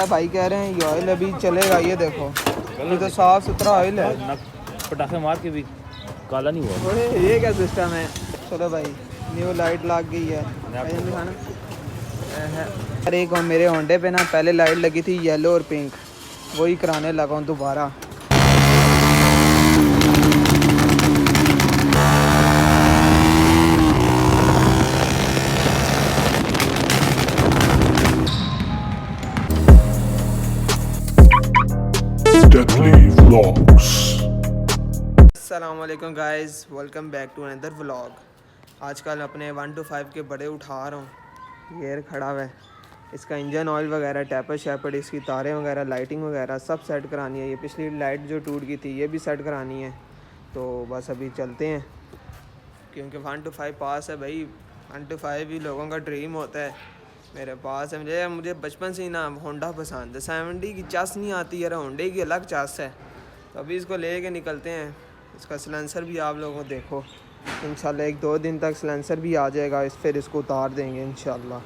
भाई कह रहे हैं ये ऑयल अभी चलेगा, ये देखो ये तो साफ सुथरा ऑयल है, पटाखे मार के भी काला नहीं हुआ। अरे ये क्या सिस्टम है। चलो भाई न्यू लाइट लग गई है दिखाना। अरे एक मेरे होंडे पे ना पहले लाइट लगी थी येलो और पिंक, वही कराने लगा हूँ दोबारा। अस्सलामुअलैकुम guys, welcome back to another vlog. आजकल अपने 1 to 5 के बड़े उठा रहा हूँ। गियर खड़ा हुआ है, इसका इंजन ऑयल वगैरह, टैपर शैपर, इसकी तारें वगैरह, लाइटिंग वगैरह सब सेट करानी है। ये पिछली लाइट जो टूट गई थी ये भी सेट करानी है। तो बस अभी चलते हैं क्योंकि 1 to 5 पास है भाई। 1 to 5 भी लोगों का ड्रीम होता है, मेरे पास है। मुझे बचपन से ही ना होंडा पसंद है। 70 की चस नहीं आती यार, होंडे की अलग चस है। तो अभी इसको ले के निकलते हैं। इसका सिलेंसर भी आप लोगों को देखो, इंशाल्लाह 1-2 दिन तक सिलेंसर भी आ जाएगा, फिर इसको उतार देंगे इंशाल्लाह।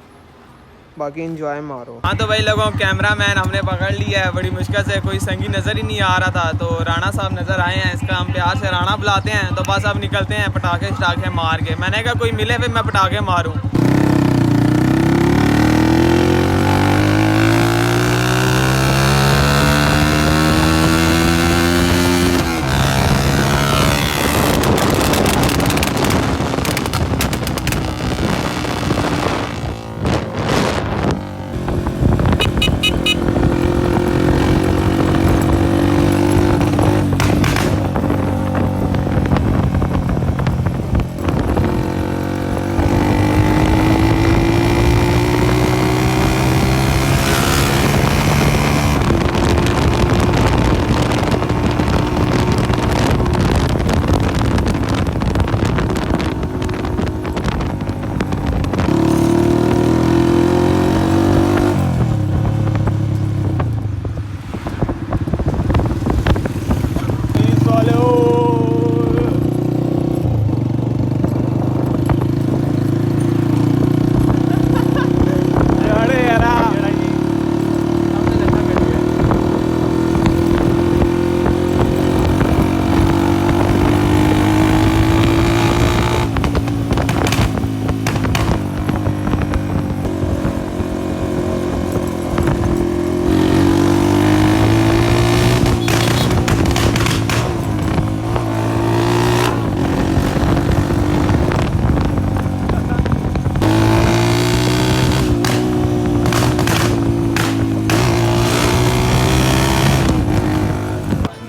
बाकी एंजॉय मारो। हाँ तो भाई लोगों, कैमरा मैन हमने पकड़ लिया है बड़ी मुश्किल से, कोई संगी नज़र ही नहीं आ रहा था। तो राणा साहब नज़र आए हैं, इसका हम प्यार से राणा बुलाते हैं। तो बस अब निकलते हैं पटाखे शटाखे मार के। मैंने कहा कोई मिले फिर मैं पटाखे मारूँ।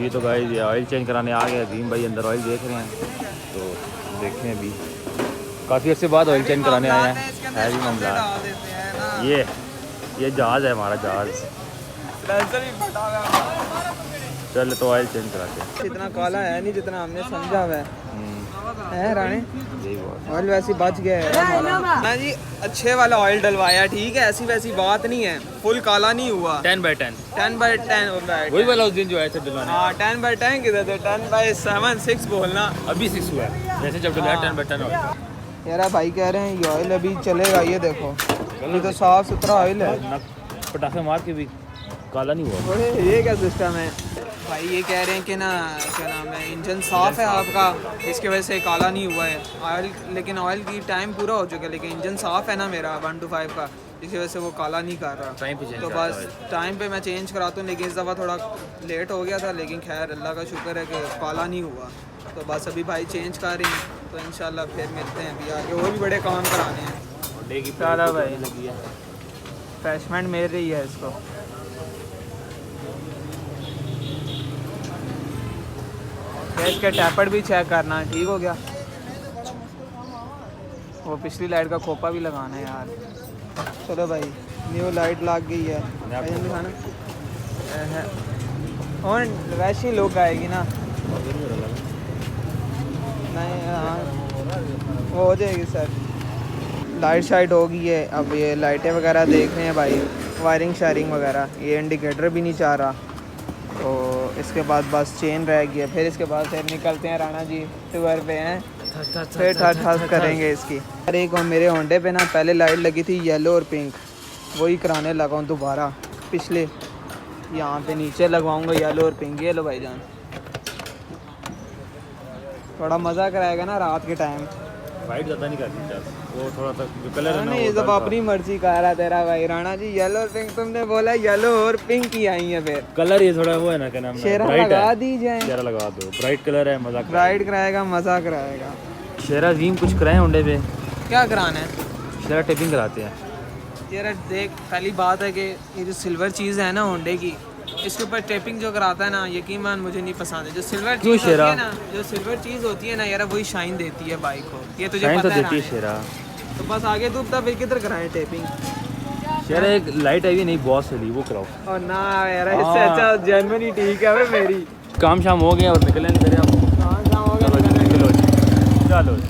तो गाइस ये ऑयल चेंज कराने आ गए। अजीम भाई अंदर ऑयल देख रहे हैं, तो देखें अभी काफ़ी अर्से बाद ऑयल चेंज कराने आए हैं। है भी मामला, ये जहाज़ है हमारा जहाज़। चल तो ऑयल चेंज कराते हैं। इतना काला है नहीं जितना हमने समझा हुआ है राणे। यही बात, ऑयल वैसे बच गया है ना जी, अच्छे वाला ऑयल डलवाया, ठीक है, ऐसी वैसी बात नहीं है, फुल काला नहीं हुआ। 10/10 10/10 होता है वही वाला उस दिन जो आया था डलवाने। हाँ 10/10 किधर थे, 10/7 6 बोलना। अभी 6 हुआ है, जैसे जब डलाया 10/10 होगा। यार भाई कह रहे हैं ये ऑयल अभी चलेगा, ये देखो ये तो साफ सुथरा ऑयल है, पटाखे मार के भी काला नहीं हुआ। अरे ये क्या सिस्टम है भाई। ये कह रहे हैं कि ना क्या नाम है, इंजन साफ़ है आपका, इसकी वजह से काला नहीं हुआ है ऑयल। लेकिन ऑयल की टाइम पूरा हो चुका है, लेकिन इंजन साफ़ है ना मेरा 1 to 5 का, इसी वजह से वो काला नहीं कर रहा। टाइम पे चेंज तो बस टाइम पे मैं चेंज कराता हूँ, लेकिन इस दफ़ा थोड़ा लेट हो गया था, लेकिन खैर अल्लाह का शुक्र है कि काला नहीं हुआ। तो बस अभी भाई चेंज कर रही हैं, तो इंशाल्लाह फिर मिलते हैं अभी आगे, और भी बड़े काम कराने हैं। सारा भाई लगी है, फ्रेशमेंट मिल रही है इसको। इसके टैपर भी चेक करना है, ठीक हो गया। वो पिछली लाइट का खोपा भी लगाना है यार। चलो भाई न्यू लाइट लग गई है दिखाना। और वैसी लुक आएगी ना, नहीं हाँ वो हो जाएगी सर। लाइट शाइट हो गई है, अब ये लाइटें वगैरह देख रहे हैं भाई, वायरिंग शायरिंग वगैरह। ये इंडिकेटर भी नहीं चाह रहा, तो इसके बाद बस चेन रह गई है। फिर इसके बाद फिर निकलते हैं, राणा जी टूर पे हैं, फिर ठस करेंगे इसकी। अरे एक मेरे होंडे पे ना पहले लाइट लगी थी येलो और पिंक, वही कराने लगा हूँ दोबारा। पिछले, यहाँ पे नीचे लगवाऊंगा येलो और पिंक। ये लो भाईजान, थोड़ा मज़ा कराएगा ना रात के टाइम। वाइट ज़्यादा नहीं करनी चाहिए, वो थोड़ा सा जो कलर है ना नहीं, वो ये सब डल अपनी मर्जी का रहा तेरा भाई राणा जी। येलो और पिंक तुमने बोला, येलो और पिंक ही आई है फिर। कलर ये थोड़ा वो है ना, क्या नाम है, शेरा ब्राइट लगा है। दीजिए, शेरा लगा दो, ब्राइट कलर है, मजा ब्राइट कराएगा, मज़ा कराएगा। शेरा अजीम कुछ कराए होंडे पे, क्या कराना है? शेरा टेपिंग कराते हैं। यार देख, पहली बात है कि ये जो सिल्वर चीज़ है ना होंडे की, इसके ऊपर टेपिंग जो कराता है ना, यकीन मान मुझे नहीं पसंद है। जो सिल्वर क्यों चीज़ होती शेरा? है ना, जो सिल्वर चीज़ होती है ना यार, वही शाइन देती है बाइक को। ये तुझे शाइन तो पता है देती है राणे। शेरा। तो बस आगे तू बता फिर किधर कराएं टेपिंग? शेरा एक लाइट आई हुई नहीं, बहुत सही, वो कराओ। और ना यार, इससे अच्छा जेन्युइन ही ठीक है मेरी। काम शाम हो गया और निकले निकले आप। कहाँ कहाँ हो चलो गया? चलो चलो।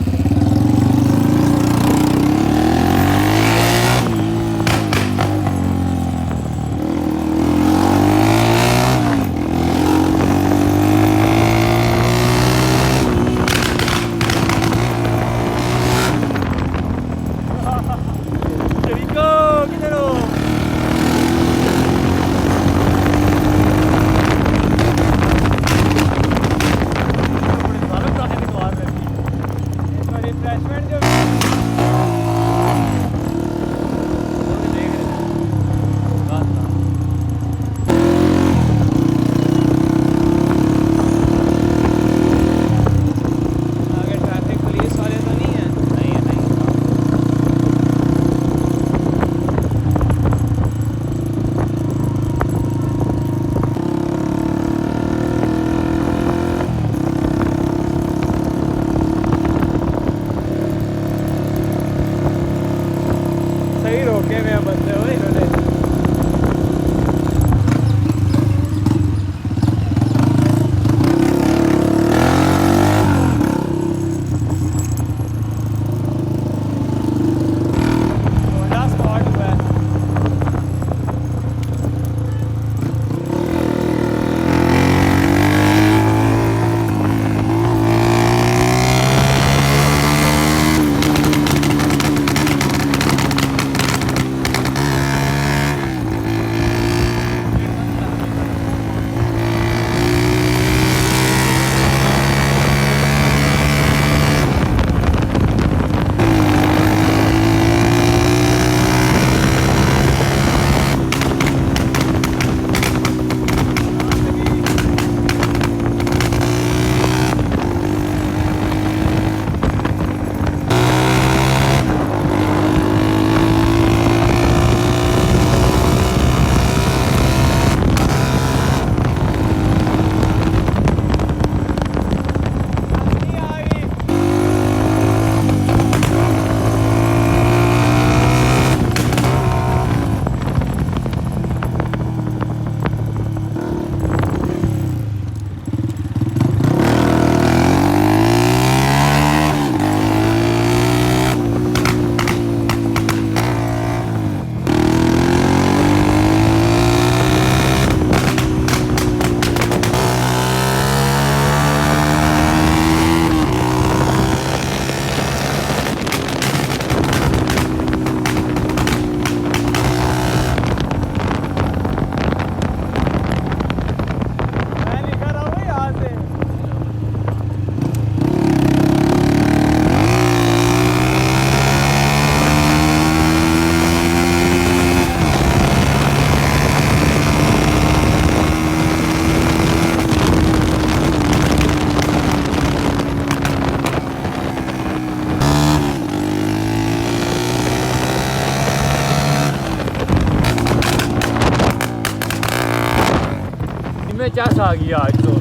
में चस आ गया आज तो।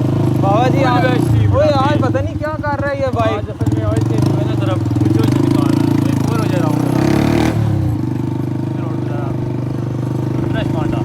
बाबा जी आज यूनिवर्सिटी वो आज पता नहीं क्या कर रहा है ये बाइक। आज असल में ऑयल चेंज हुआ ना, जरा कुछ हो निकाल रहा है, मैं बोर हो जा रहा हूँ रोड जरा फ्रेश मांडा।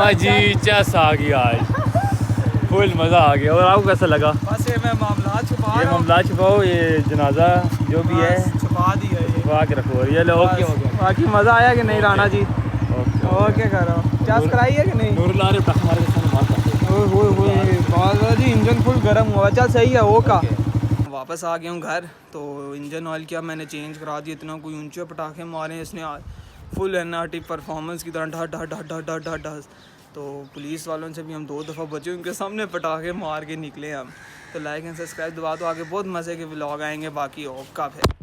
हाँ जी चेस आ गया आज, फुल मज़ा आ गया। और आपको कैसा लगा? बस ये मैं मामला छुपा ये रहा हूँ। मामला छुपाओ, ये जनाजा जो भी है बस छुपा दिया ये। छुपा के रखो। और ये लो ओके हो गया। बाकी मज़ा आया कि नहीं राणा जी? ओके ओके करो, क्या कराई है कि नहीं? नूरुल्लाह ने टक मार के सामने मार कर जी इंजन फुल गर्म हुआ, चल सही है वो का। वापस आ गया हूँ घर, तो इंजन ऑयल किया मैंने चेंज करा दिया। इतना कोई ऊंचे पटाखे मारे इसने आज, फुल एनआरटी परफॉर्मेंस की तरह ढा ढा ढा ढा ढा ढा ढा। तो पुलिस वालों से भी हम 2 दफ़ा बचे, उनके सामने पटाखे मार के निकले हम। तो लाइक एंड सब्सक्राइब दबा दो, आगे बहुत मज़े के व्लॉग आएंगे। बाकी ओका फिर।